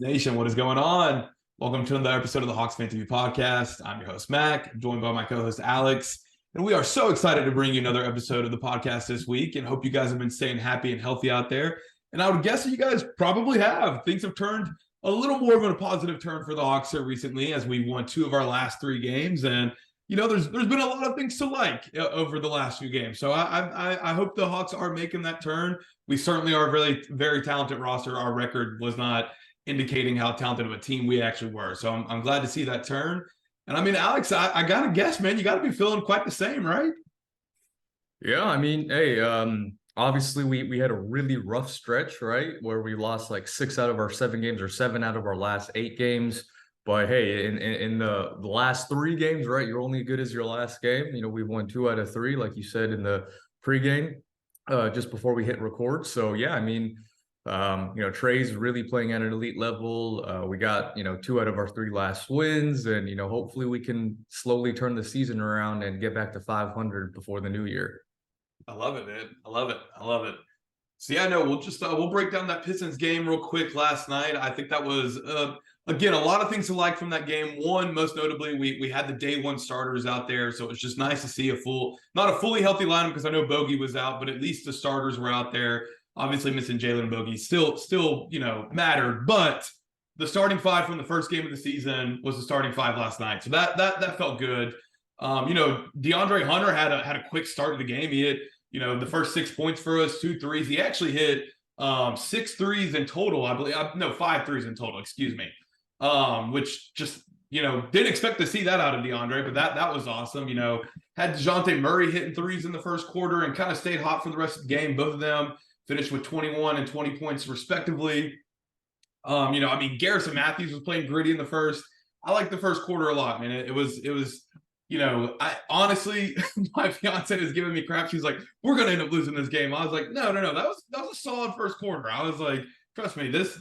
Nation, what is going on? Welcome to another episode of the HawksFanTV podcast. I'm your host, Mac, joined by my co-host, Alex. And we are so excited to bring you another episode of the podcast this week and hope you guys have been staying happy and healthy out there. And I would guess that you guys probably have. Things have turned a little more of a positive turn for the Hawks here recently as we won 2 of our last 3 games. And, there's been a lot of things to like over the last few games. So I hope the Hawks are making that turn. We certainly are a really very talented roster. Our record was not indicating how talented of a team we actually were. So I'm glad to see that turn. And I mean, Alex, I got to guess, man, you got to be feeling quite the same, right? Yeah, I mean, hey, obviously we had a really rough stretch, right? Where we lost like 6 out of our 7 games or 7 out of our last 8 games. But hey, in the last 3 games, right, you're only as good as your last game. We won 2 out of 3, like you said in the pregame, just before we hit record. So yeah, I mean, Trae's really playing at an elite level. We got, 2 out of our 3 last wins, and hopefully we can slowly turn the season around and get back to 500 before the new year. I love it, man. I love it. So yeah, no, we'll break down that Pistons game real quick last night. I think that was again a lot of things to like from that game. One, most notably, we had the day one starters out there, so it was just nice to see not a fully healthy lineup because I know Bogey was out, but at least the starters were out there. Obviously, missing Jalen Bogey still mattered, but the starting 5 from the first game of the season was the starting 5 last night, so that felt good. DeAndre Hunter had a quick start of the game. He hit the first 6 points for us, 2 threes. He actually hit 6 threes in total, I believe. No, 5 threes in total, excuse me. Which just, didn't expect to see that out of DeAndre, but that was awesome. Had DeJounte Murray hitting threes in the first quarter and kind of stayed hot for the rest of the game. Both of them finished with 21 and 20 points respectively. Garrison Matthews was playing gritty in the first. I liked the first quarter a lot, man. It was I honestly, my fiance is giving me crap. She's like, "We're gonna end up losing this game." I was like, "No. That was a solid first quarter." I was like, "Trust me, this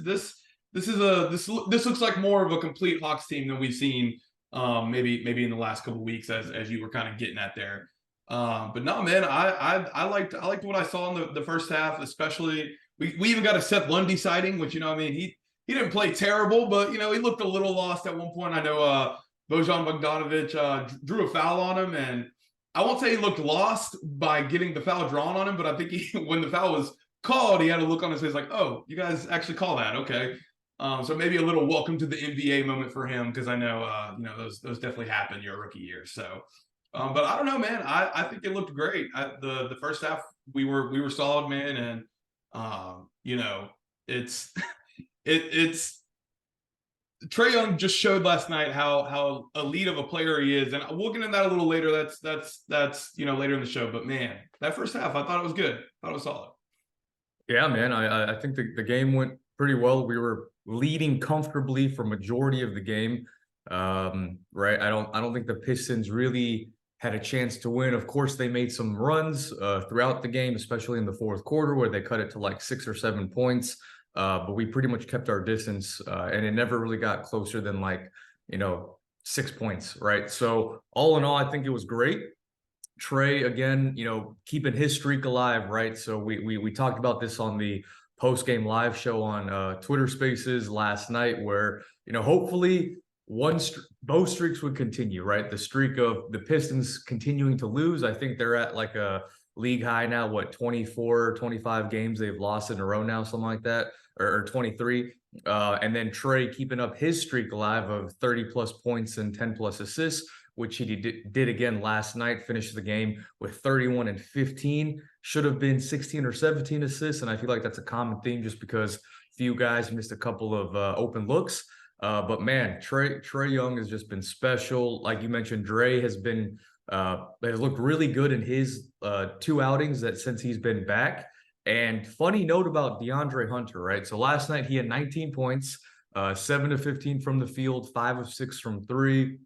looks like more of a complete Hawks team than we've seen, maybe in the last couple of weeks, as you were kind of getting at there." But no, man, I liked what I saw in the first half, especially. We even got a Seth Lundy sighting, which he didn't play terrible, but he looked a little lost at one point. I know Bojan Bogdanovic drew a foul on him, and I won't say he looked lost by getting the foul drawn on him, but I think when the foul was called, he had a look on his face like, "Oh, you guys actually call that? Okay." So maybe a little welcome to the NBA moment for him, because I know those definitely happen your rookie year. So, but I don't know, man. I think it looked great. The first half we were solid, man, and it's it's. Trey Young just showed last night how elite of a player he is, and we'll get into that a little later. That's later in the show. But man, that first half, I thought it was good. I thought it was solid. Yeah, man, I think the game went pretty well. We were leading comfortably for majority of the game. Right? I don't think the Pistons really had a chance to win. Of course, they made some runs throughout the game, especially in the fourth quarter where they cut it to like 6 or 7 points. But we pretty much kept our distance, and it never really got closer than 6 points, right? So all in all, I think it was great. Trae, again, keeping his streak alive, right? So we talked about this on the post-game live show on Twitter Spaces last night, where hopefully both streaks would continue, right? The streak of the Pistons continuing to lose. I think they're at like a league high now, 24, 25 games they've lost in a row now, something like that, or 23. And then Trae keeping up his streak alive of 30 plus points and 10 plus assists, which he did again last night, finished the game with 31 and 15, should have been 16 or 17 assists. And I feel like that's a common theme just because few guys missed a couple of open looks. But man, Trey Young has just been special. Like you mentioned, Dre has looked really good in his 2 outings since he's been back. And funny note about DeAndre Hunter, right? So last night he had 19 points, 7 of 15 from the field, 5 of 6 from 3.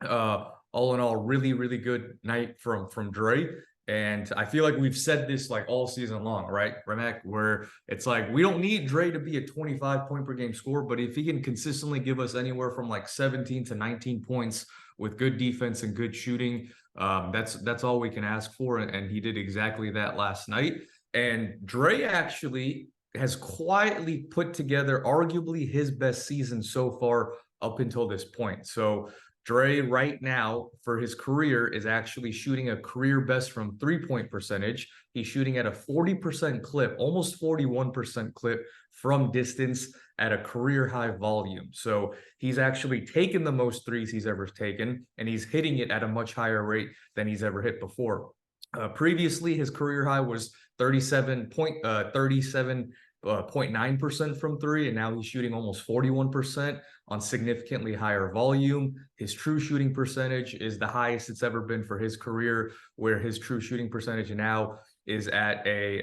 All in all, really, really good night from Dre. And I feel like we've said this like all season long, right, Remac, where it's like we don't need Dre to be a 25 point per game scorer, but if he can consistently give us anywhere from like 17 to 19 points with good defense and good shooting, that's all we can ask for. And he did exactly that last night. And Dre actually has quietly put together arguably his best season so far up until this point. So Dre right now for his career is actually shooting a career best from 3-point percentage. He's shooting at a 40% clip, almost 41% clip from distance at a career high volume. So he's actually taken the most threes he's ever taken, and he's hitting it at a much higher rate than he's ever hit before. Previously, his career high was 37.9% from three, and now he's shooting almost 41% on significantly higher volume. His true shooting percentage is the highest it's ever been for his career, where his true shooting percentage now is at a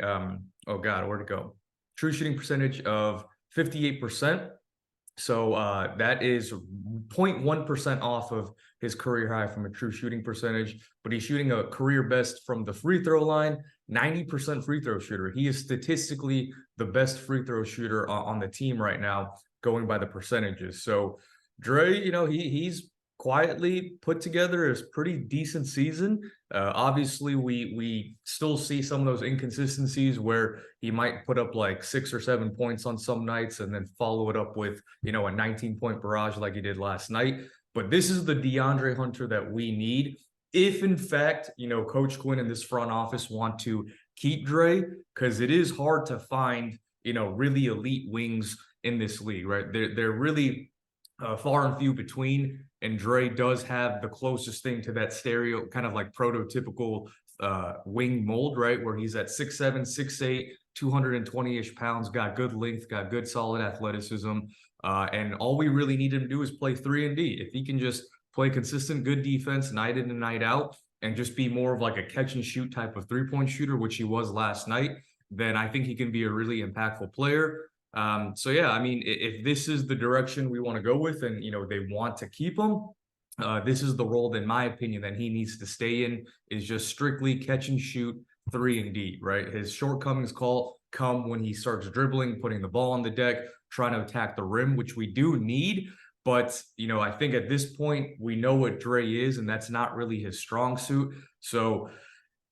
oh God, where'd it go? True shooting percentage of 58%. So that is 0.1% off of his career high from a true shooting percentage, but he's shooting a career best from the free throw line, 90% free throw shooter. He is statistically the best free throw shooter on the team right now, going by the percentages. So Dre, he's quietly put together a pretty decent season. Obviously, we still see some of those inconsistencies where he might put up like 6 or 7 points on some nights and then follow it up with, a 19-point barrage like he did last night. But this is the DeAndre Hunter that we need. If in fact, Coach Quinn and this front office want to keep Dre, because it is hard to find, really elite wings in this league, right? They're really far and few between. And Dre does have the closest thing to that stereo, kind of like prototypical wing mold, right? Where he's at 6'7", 6'8", 220-ish pounds, got good length, got good solid athleticism. And all we really need him to do is play 3 and D. If he can just play consistent, good defense night in and night out, and just be more of like a catch and shoot type of 3-point shooter, which he was last night, then I think he can be a really impactful player. So yeah, I mean, if this is the direction we want to go with, and they want to keep him, this is the role, in my opinion, that he needs to stay in, is just strictly catch and shoot 3 and D, right? His shortcomings come when he starts dribbling, putting the ball on the deck, trying to attack the rim, which we do need. But, I think at this point, we know what Dre is, and that's not really his strong suit. So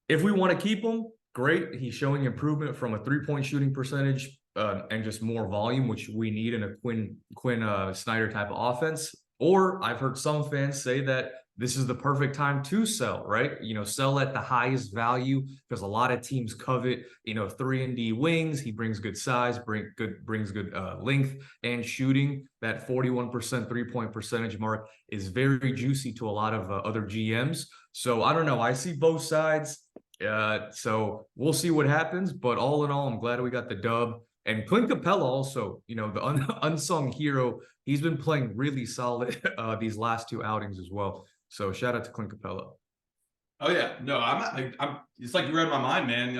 if we want to keep him, great. He's showing improvement from a 3-point shooting percentage and just more volume, which we need in a Quinn Snyder type of offense. Or I've heard some fans say that this is the perfect time to sell, right? Sell at the highest value, because a lot of teams covet, 3 and D wings. He brings good size, brings good length and shooting. That 41% 3-point percentage mark is very juicy to a lot of other GMs. So I don't know. I see both sides. So we'll see what happens. But all in all, I'm glad we got the dub. And Clint Capela also, the unsung hero, he's been playing really solid these last 2 outings as well. So shout out to Clint Capela. Oh yeah, no, I'm. It's like you read my mind, man.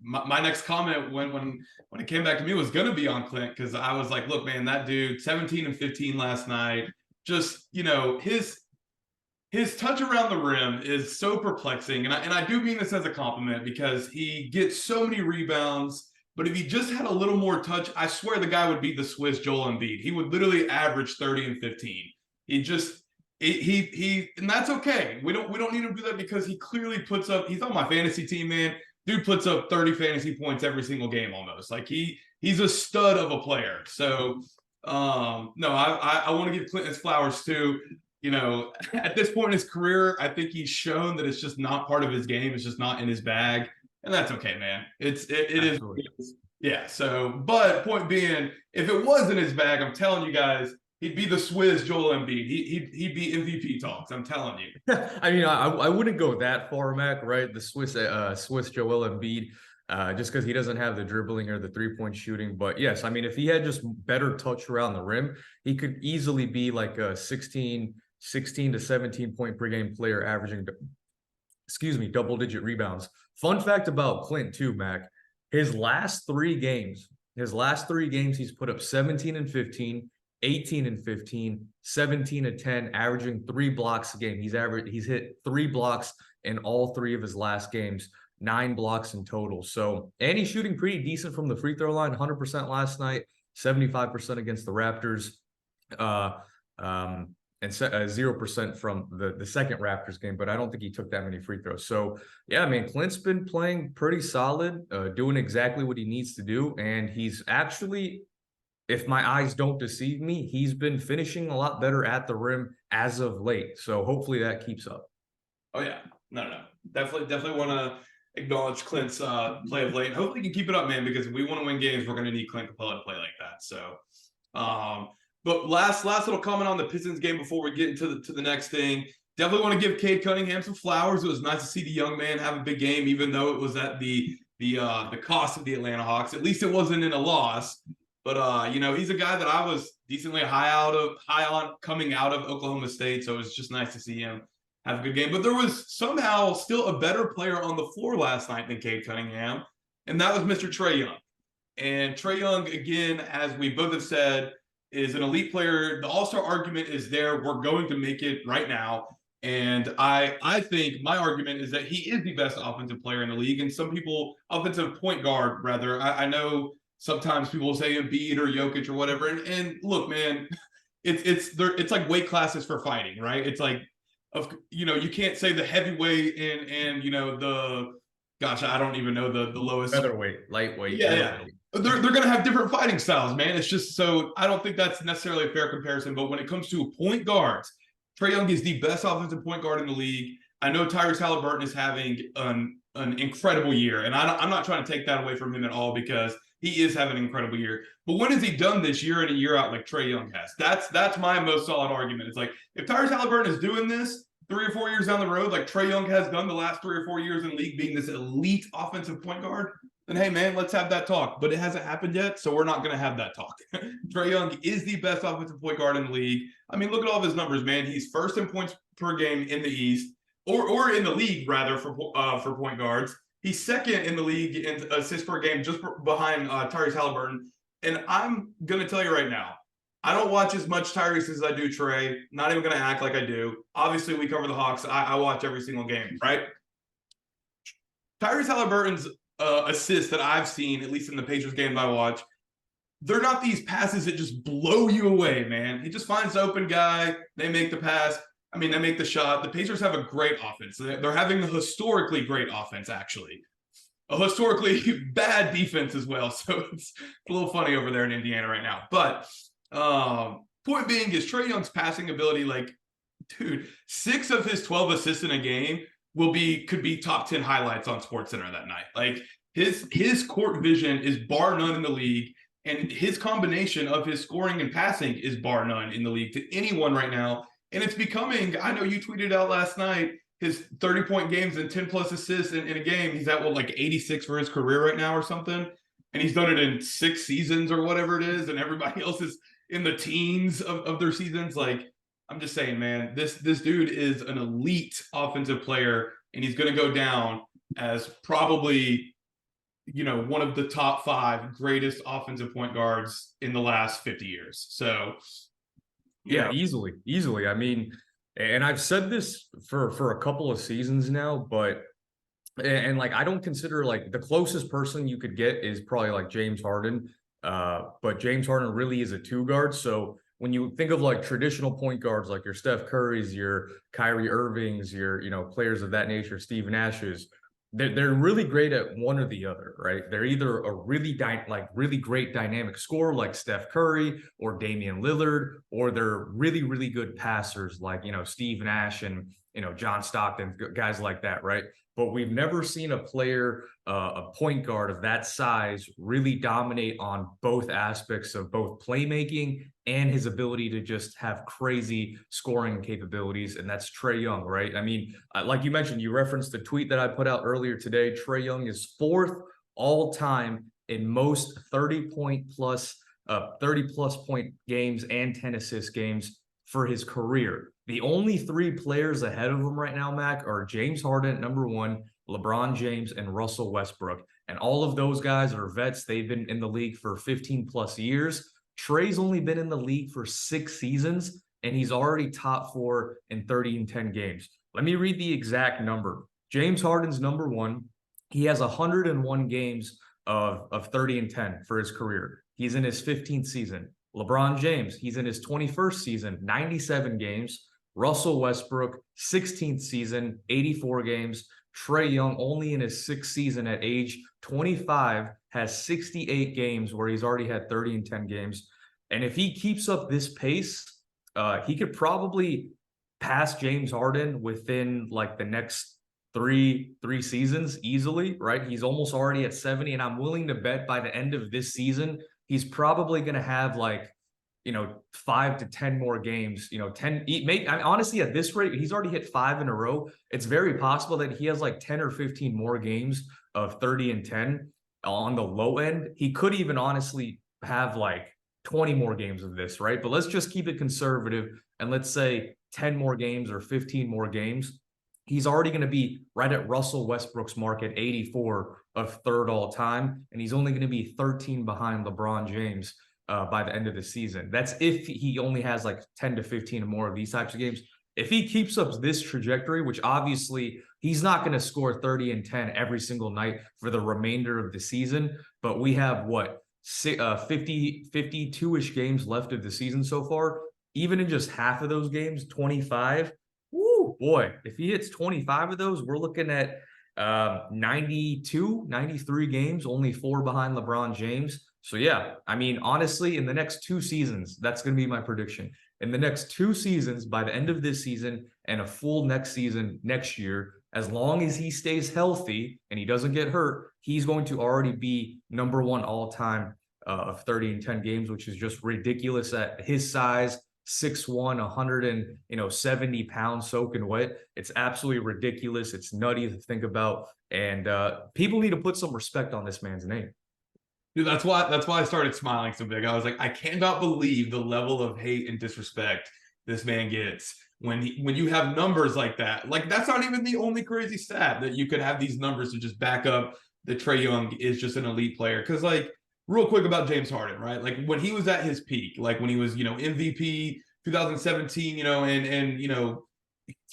My next comment when it came back to me was going to be on Clint, because I was like, look, man, that dude, 17 and 15 last night. Just his touch around the rim is so perplexing, and I do mean this as a compliment, because he gets so many rebounds. But if he just had a little more touch, I swear the guy would be the Swiss Joel Embiid. He would literally average 30 and 15. And that's okay. We don't need him to do that, because he clearly puts up. He's on my fantasy team, man. Dude puts up 30 fantasy points every single game almost. Like he's a stud of a player. So no, I want to give Clint his flowers too. At this point in his career, I think he's shown that it's just not part of his game. It's just not in his bag. And that's okay, man. It is. Yeah. So, but point being, if it was in his bag, I'm telling you guys, he'd be the Swiss Joel Embiid. He'd be MVP talks. I'm telling you. I mean, I wouldn't go that far, Mac. Right? The Swiss Joel Embiid, just because he doesn't have the dribbling or the 3-point shooting. But yes, I mean, if he had just better touch around the rim, he could easily be like a 16 to 17 point per game player, averaging, double-digit rebounds. Fun fact about Clint too, Mac. His last 3 games, he's put up 17 and 15, 18 and 15, 17 and 10, averaging 3 blocks a game. He's hit 3 blocks in all 3 of his last games, 9 blocks in total. So, and he's shooting pretty decent from the free throw line, 100% last night, 75% against the Raptors. and 0% from the second Raptors game, but I don't think he took that many free throws. So yeah, man, Clint's been playing pretty solid, doing exactly what he needs to do. And he's actually, if my eyes don't deceive me, he's been finishing a lot better at the rim as of late. So hopefully that keeps up. Oh yeah, no, definitely want to acknowledge Clint's play of late. Hopefully he can keep it up, man, because if we want to win games, we're going to need Clint Capela to play like that. So, but last little comment on the Pistons game before we get into the next thing. Definitely want to give Cade Cunningham some flowers. It was nice to see the young man have a big game, even though it was at the cost of the Atlanta Hawks. At least it wasn't in a loss. But you know, he's a guy that I was decently high on coming out of Oklahoma State. So it was just nice to see him have a good game. But there was somehow still a better player on the floor last night than Cade Cunningham, and that was Mr. Trey Young. And Trey Young, again, as we both have said, is an elite player. The All-Star argument is there. We're going to make it right now. And I think my argument is that he is the best offensive player in the league. And some people, offensive point guard, rather. I know sometimes people say Embiid or Jokic or whatever. And look, man, it's like weight classes for fighting, right? It's like, you know, you can't say the heavyweight and you know, I don't even know the lowest. Featherweight, lightweight. Yeah. They're going to have different fighting styles, man. It's just so I don't think that's necessarily a fair comparison. But when it comes to point guards, Trae Young is the best offensive point guard in the league. I know Tyrese Halliburton is having an incredible year, and I'm not trying to take that away from him at all because he is having an incredible year. But when has he done this year in and year out like Trae Young has? That's my most solid argument. It's like if Tyrese Halliburton is doing this 3 or 4 years down the road, like Trae Young has done the last 3 or 4 years in the league, being this elite offensive point guard, then hey man, let's have that talk. But it hasn't happened yet, so we're not going to have that talk. Trae Young is the best offensive point guard in the league. I mean, look at all of his numbers, man. He's first in points per game in the East, or in the league rather for point guards. He's second in the league in assists per game, just behind Tyrese Halliburton. And I'm going to tell you right now, I don't watch as much Tyrese as I do Trae. Not even going to act like I do. Obviously, we cover the Hawks. I watch every single game, right? Tyrese Halliburton's assists that I've seen, at least in the Pacers game I watch, they're not these passes that just blow you away, man. He just finds the open guy. They make the pass. I mean, they make the shot. The Pacers have a great offense. They're having a historically great offense, actually. A historically bad defense as well. So it's a little funny over there in Indiana right now. But point being is Trae Young's passing ability, like, dude, 6 of his 12 assists in a game could be top 10 highlights on SportsCenter that night. Like his court vision is bar none in the league, and his combination of his scoring and passing is bar none in the league to anyone right now. And it's becoming, I know you tweeted out last night, his 30-point games and 10-plus assists in a game. He's at, like 86 for his career right now or something. And he's done it in 6 seasons or whatever it is. And everybody else is in the teens of their seasons. Like, I'm just saying, man, this dude is an elite offensive player, and he's going to go down as probably, you know, one of the top 5 greatest offensive point guards in the last 50 years. So, yeah, easily. I mean, and I've said this for a couple of seasons now, but like I don't consider, like, the closest person you could get is probably like James Harden. But James Harden really is a 2 guard. So when you think of like traditional point guards, like your Steph Curry's, your Kyrie Irving's, your, you know, players of that nature, Steve Nash's, they're really great at one or the other, right? They're either a really great dynamic scorer like Steph Curry or Damian Lillard, or they're really, really good passers like, you know, Steve Nash and, you know, John Stockton, guys like that, right? But we've never seen a player, a point guard of that size, really dominate on both aspects of both playmaking and his ability to just have crazy scoring capabilities. And that's Trae Young, right? I mean, like you mentioned, you referenced the tweet that I put out earlier today. Trae Young is 4th all time in most 30 plus point games and 10 assist games for his career. The only 3 players ahead of him right now, Mac, are James Harden at number 1, LeBron James, and Russell Westbrook. And all of those guys are vets. They've been in the league for 15 plus years. Trae's only been in the league for 6 seasons, and he's already top 4 in 30 and 10 games. Let me read the exact number. James Harden's number 1. He has 101 games of 30 and 10 for his career. He's in his 15th season. LeBron James, he's in his 21st season, 97 games. Russell Westbrook, 16th season, 84 games. Trae Young, only in his 6th season at age 25, has 68 games where he's already had 30 and 10 games. And if he keeps up this pace, he could probably pass James Harden within like the next three seasons easily, right? He's almost already at 70, and I'm willing to bet by the end of this season, he's probably going to have like, 5 to 10 more games, 10, maybe, I mean, honestly, at this rate, he's already hit 5 in a row. It's very possible that he has like 10 or 15 more games of 30 and 10 on the low end. He could even honestly have like 20 more games of this, right? But let's just keep it conservative, and let's say 10 more games or 15 more games. He's already going to be right at Russell Westbrook's mark at 84 of third all time, and he's only going to be 13 behind LeBron James by the end of the season. That's if he only has like 10 to 15 or more of these types of games. If he keeps up this trajectory, which obviously he's not going to score 30 and 10 every single night for the remainder of the season, but we have 52-ish games left of the season so far. Even in just half of those games, 25, woo, boy, if he hits 25 of those, we're looking at 92, 93 games, only 4 behind LeBron James. So yeah, I mean, honestly, in the next 2 seasons, that's going to be my prediction. In the next 2 seasons, by the end of this season and a full next season next year, as long as he stays healthy and he doesn't get hurt, he's going to already be number 1 all time of 30 and 10 games, which is just ridiculous at his size. 6'1", 170 pounds soaking wet. It's absolutely ridiculous. It's nutty to think about. And people need to put some respect on this man's name. Dude, that's why I started smiling so big. I was like, I cannot believe the level of hate and disrespect this man gets when you have numbers like that. Like, that's not even the only crazy stat that you could have these numbers to just back up that Trey Young is just an elite player. Because, like, real quick about James Harden, right? Like, when he was at his peak, like when he was, MVP 2017, and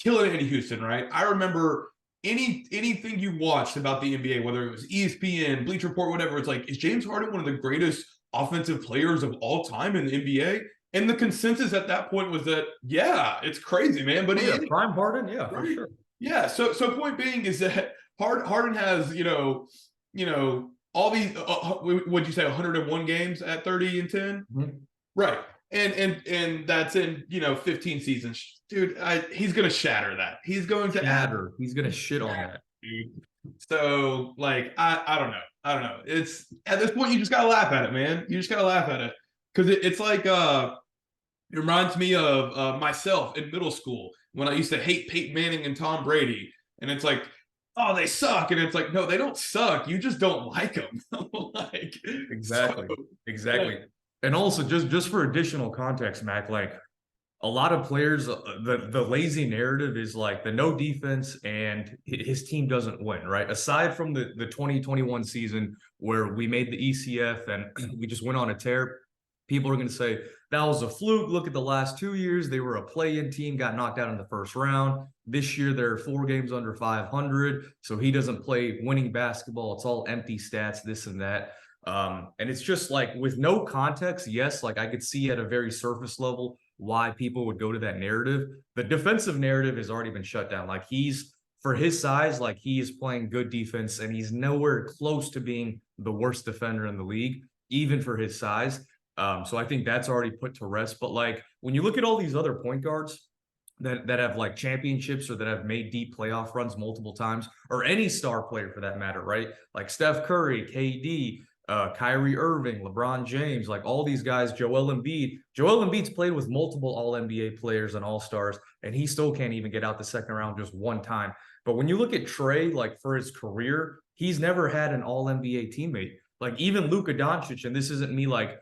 killing it in Houston, right? I remember anything you watched about the NBA, whether it was ESPN, Bleacher Report, whatever, it's like, is James Harden one of the greatest offensive players of all time in the NBA? And the consensus at that point was that, yeah, it's crazy, man. But prime Harden, yeah, for sure. Yeah. So point being is that Harden has, all these, what'd you say, 101 games at 30 and 10? Mm-hmm. Right. And that's in 15 seasons, dude. He's gonna shatter that. He's going to shatter. He's gonna shit on that, dude. So like I don't know. It's at this point you just gotta laugh at it, man. You just gotta laugh at it because it's like it reminds me of myself in middle school when I used to hate Peyton Manning and Tom Brady, and it's like, oh, they suck, and it's like, no, they don't suck. You just don't like them. Like exactly. Yeah. And also, just for additional context, Mac, like a lot of players, the lazy narrative is like the no defense and his team doesn't win, right? Aside from the 2021 season where we made the ECF and we just went on a tear, people are going to say that was a fluke. Look at the last 2 years. They were a play-in team, got knocked out in the first round. This year, they're 4 games under 500. So he doesn't play winning basketball. It's all empty stats, this and that. And it's just like with no context, yes, like I could see at a very surface level why people would go to that narrative. The defensive narrative has already been shut down. Like for his size, like he is playing good defense and he's nowhere close to being the worst defender in the league, even for his size. So I think that's already put to rest. But like when you look at all these other point guards that have like championships or that have made deep playoff runs multiple times, or any star player for that matter, right? Like Steph Curry, KD, Kyrie Irving, LeBron James, like all these guys, Joel Embiid. Joel Embiid's played with multiple All-NBA players and All-Stars, and he still can't even get out the second round just one time. But when you look at Trae, like for his career, he's never had an All-NBA teammate. Like even Luka Doncic, and this isn't me like,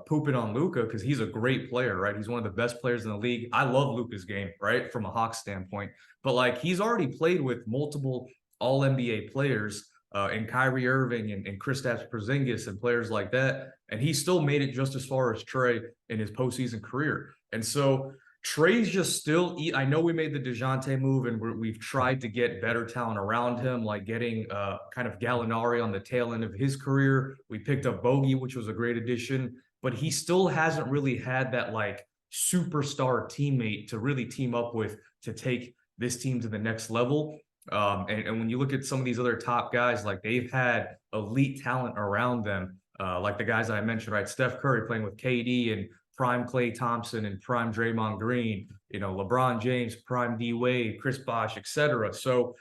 pooping on Luka because he's a great player, right? He's one of the best players in the league. I love Luka's game, right? From a Hawks standpoint. But like he's already played with multiple All-NBA players and Kyrie Irving and Kristaps Porzingis and players like that. And he still made it just as far as Trae in his postseason career. And so Trae's just still, I know we made the DeJounte move and we've tried to get better talent around him, like getting kind of Gallinari on the tail end of his career. We picked up Bogey, which was a great addition. but he still hasn't really had that like superstar teammate to really team up with to take this team to the next level. And when you look at some of these other top guys, like they've had elite talent around them, like the guys I mentioned, right? Steph Curry playing with KD and prime Klay Thompson and prime Draymond Green, LeBron James, prime D Wade, Chris Bosh, etc. So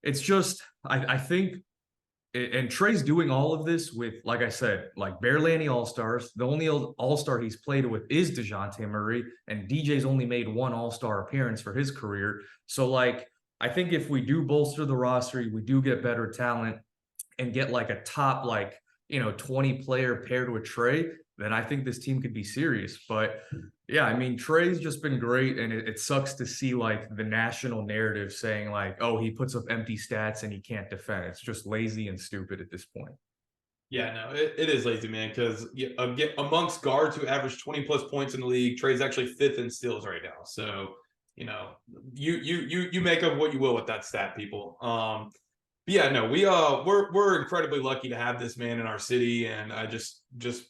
it's just, I think, and Trae's doing all of this with, like I said, like barely any All-Stars. The only All-Star he's played with is DeJounte Murray, and DJ's only made one All-Star appearance for his career. So, like, I think if we do bolster the roster, we do get better talent and get like a top, like, 20 player paired with Trae, then I think this team could be serious. But yeah, I mean, Trae's just been great, and it sucks to see like the national narrative saying like, oh, he puts up empty stats and he can't defend. It's just lazy and stupid at this point. Yeah, no, it is lazy, man, because amongst guards who average 20 plus points in the league, Trae's actually fifth in steals right now. So, you make of what you will with that stat, people. Yeah, no, we're incredibly lucky to have this man in our city, and I just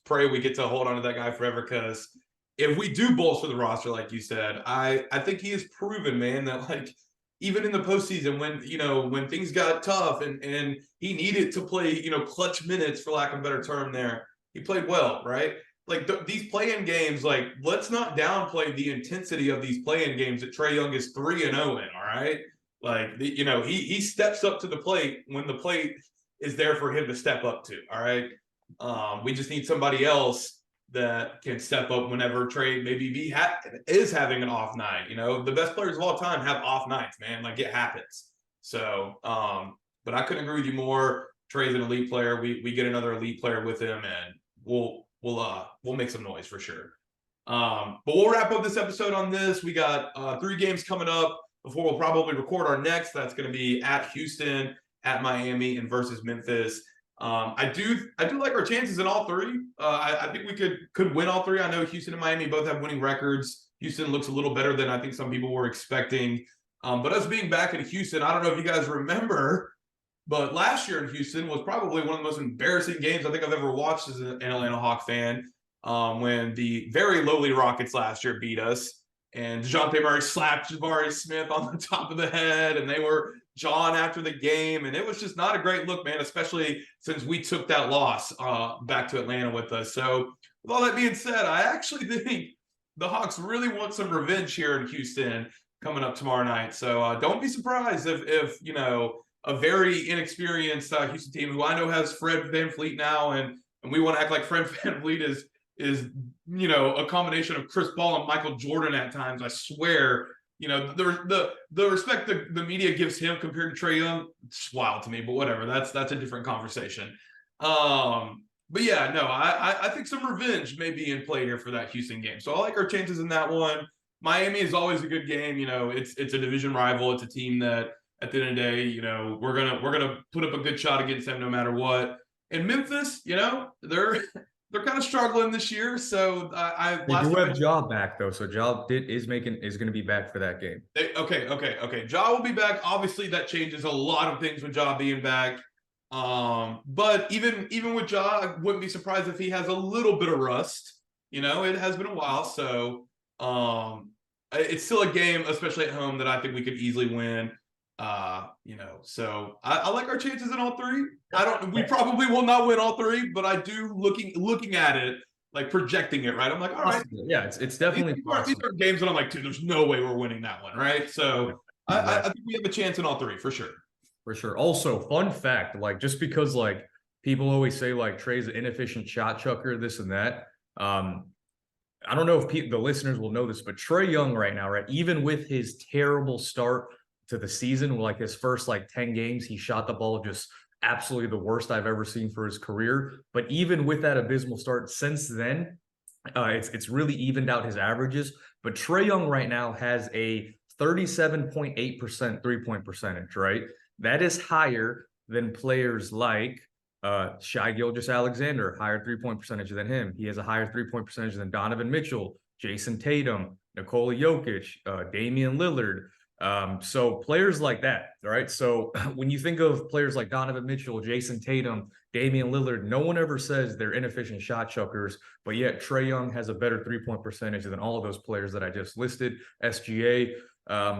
pray we get to hold on to that guy forever, because if we do bolster the roster, like you said, I think he has proven, man, that like even in the postseason when things got tough and he needed to play clutch minutes, for lack of a better term, there he played well, right? Like these play-in games, like let's not downplay the intensity of these play-in games that Trey Young is 3-0 in. All right. Like, he steps up to the plate when the plate is there for him to step up to. All right. We just need somebody else that can step up whenever Trae maybe is having an off night. The best players of all time have off nights, man. Like, it happens. So, but I couldn't agree with you more. Trae's an elite player. We get another elite player with him, and we'll make some noise for sure. But we'll wrap up this episode on this. We got 3 games coming up before we'll probably record our next. That's going to be at Houston, at Miami, and versus Memphis. I do like our chances in all 3. I think we could win all 3. I know Houston and Miami both have winning records. Houston looks a little better than I think some people were expecting. But us being back in Houston, I don't know if you guys remember, but last year in Houston was probably one of the most embarrassing games I think I've ever watched as an Atlanta Hawk fan, when the very lowly Rockets last year beat us. And DeJounte Murray slapped Jabari Smith on the top of the head, and they were jawing after the game. And it was just not a great look, man, especially since we took that loss back to Atlanta with us. So with all that being said, I actually think the Hawks really want some revenge here in Houston coming up tomorrow night. So don't be surprised if a very inexperienced Houston team, who I know has Fred VanVleet now, and we want to act like Fred VanVleet is a combination of Chris Paul and Michael Jordan at times. I swear, the respect the media gives him compared to Trae Young, it's wild to me, but whatever. That's a different conversation. But yeah, no, I think some revenge may be in play here for that Houston game. So I like our chances in that one. Miami is always a good game. It's a division rival. It's a team that at the end of the day, we're gonna put up a good shot against them no matter what. And Memphis, they're kind of struggling this year, so They do have Ja back though, so Ja is going to be back for that game. Okay. Ja will be back. Obviously, that changes a lot of things with Ja being back. But even with Ja, I wouldn't be surprised if he has a little bit of rust. It has been a while, so it's still a game, especially at home, that I think we could easily win. So I like our chances in all 3. We probably will not win all 3, but I do looking at it, like projecting it, right? I'm like, all right. Yeah, it's definitely these are games that I'm like, dude, there's no way we're winning that one, right? So I think we have a chance in all 3 for sure. For sure. Also, fun fact, like just because like people always say like Trae's an inefficient shot chucker, this and that. I don't know if the listeners will know this, but Trey Young right now, right, even with his terrible start to the season, like his first like 10 games, he shot the ball just absolutely the worst I've ever seen for his career. But even with that abysmal start, since then, it's really evened out his averages. But Trey Young right now has a 37.8% three-point percentage, right? That is higher than players like Shai Gilgeous-Alexander, higher three-point percentage than him. He has a higher three-point percentage than Donovan Mitchell, Jason Tatum, Nikola Jokic, Damian Lillard. So players like that, right? So when you think of players like Donovan Mitchell, Jason Tatum, Damian Lillard, no one ever says they're inefficient shot chuckers, but yet Trey Young has a better 3-point percentage than all of those players that I just listed, SGA.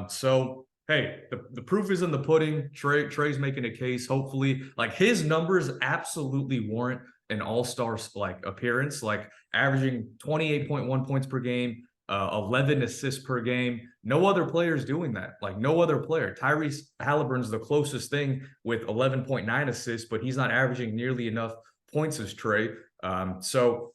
So hey, the proof is in the pudding. Trey's making a case. Hopefully, like his numbers absolutely warrant an all-star like appearance, like averaging 28.1 points per game, 11 assists per game. No other player is doing that. Like no other player. Tyrese Halliburton's the closest thing with 11.9 assists, but he's not averaging nearly enough points as Trey. So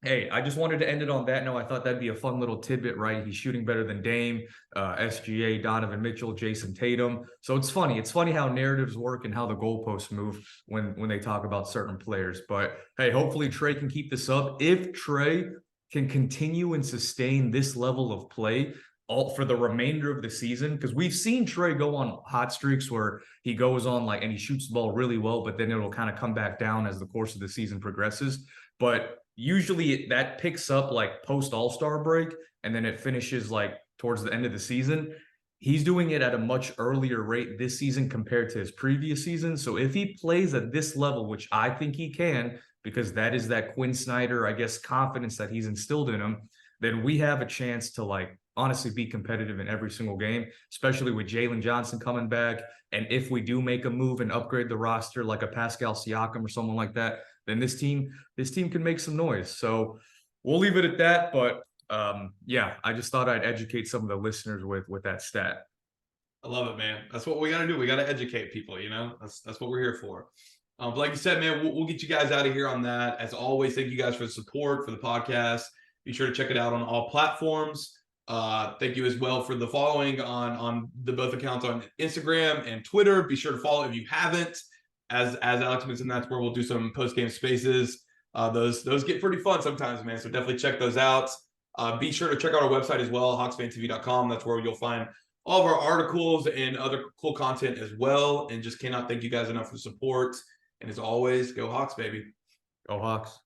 hey, I just wanted to end it on that note. I thought that'd be a fun little tidbit, right? He's shooting better than Dame, SGA, Donovan Mitchell, Jason Tatum. So it's funny. It's funny how narratives work and how the goalposts move when they talk about certain players. But hey, hopefully Trey can keep this up. If Trey can continue and sustain this level of play all for the remainder of the season, because we've seen Trey go on hot streaks where he goes on like and he shoots the ball really well, but then it'll kind of come back down as the course of the season progresses. But usually that picks up like post All-Star break, and then it finishes like towards the end of the season. He's doing it at a much earlier rate this season compared to his previous season. So if he plays at this level, which I think he can, because that is that Quinn Snyder, I guess, confidence that he's instilled in him, then we have a chance to like honestly be competitive in every single game, especially with Jalen Johnson coming back. And if we do make a move and upgrade the roster like a Pascal Siakam or someone like that, then this team can make some noise. So we'll leave it at that. But yeah, I just thought I'd educate some of the listeners with that stat. I love it, man. That's what we got to do. We got to educate people, that's what we're here for. But like you said, man, we'll get you guys out of here on that. As always, thank you guys for the support for the podcast. Be sure to check it out on all platforms. Thank you as well for the following on the both accounts on Instagram and Twitter. Be sure to follow if you haven't. As Alex mentioned, that's where we'll do some post-game spaces. Those get pretty fun sometimes, man. So definitely check those out. Be sure to check out our website as well, HawksFanTV.com. That's where you'll find all of our articles and other cool content as well. And just cannot thank you guys enough for the support. And as always, go Hawks, baby. Go Hawks.